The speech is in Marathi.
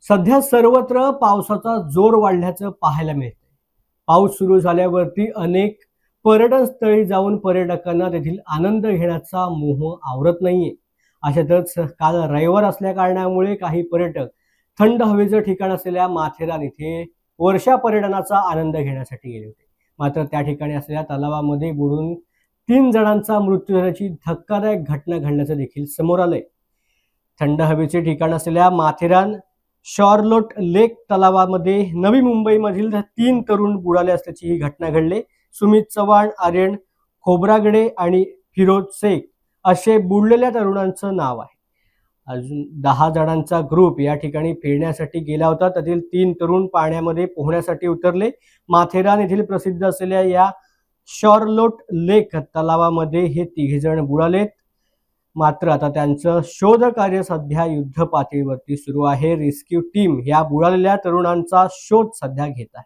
सध्या सर्वत्र पावसाचा जोर वाढल्याचं पाहायला मिळतंय। पाऊस सुरू झाल्यावरती अनेक पर्यटन स्थळी जाऊन पर्यटकांना तेथील आनंद घेण्याचा मोह आवरत नाहीये। अशातच काल रविवार असल्या कारणामुळे काही पर्यटक थंड हवेचं ठिकाण असलेल्या माथेरान इथे वर्षा पर्यटनाचा आनंद घेण्यासाठी गेले होते। मात्र त्या ठिकाणी असलेल्या तलावामध्ये बुडून 3 जणांचा मृत्यू झाल्याची धक्कादायक घटना घडल्याचं देखील समोर आलंय। थंड हवेचे ठिकाण असलेल्या माथेरान शॉर्लोट लेक तलावामध्ये नवी मुंबईमधील 3 तरुण बुडाले असल्याची ही घटना घडली। सुमित चव्हाण, आर्यन खोब्रागडे आणि फिरोज शेख असे बुडलेल्या तरुणांचं नाव आहे। अजून 10 जणांचा ग्रुप या ठिकाणी फिरण्यासाठी गेला होता। त्यातील 3 तरुण पाण्यामध्ये पोहण्यासाठी उतरले। माथेरान येथील प्रसिद्ध असलेल्या या शॉर्लोट लेक तलावामध्ये हे 3 जण बुडालेत। मात्र आता त्यांचं शोध कार्य सध्या युद्ध पातळीवरती सुरू आहे। रेस्क्यू टीम या बुडालेल्या तरुणांचा शोध सध्या घेत आहे।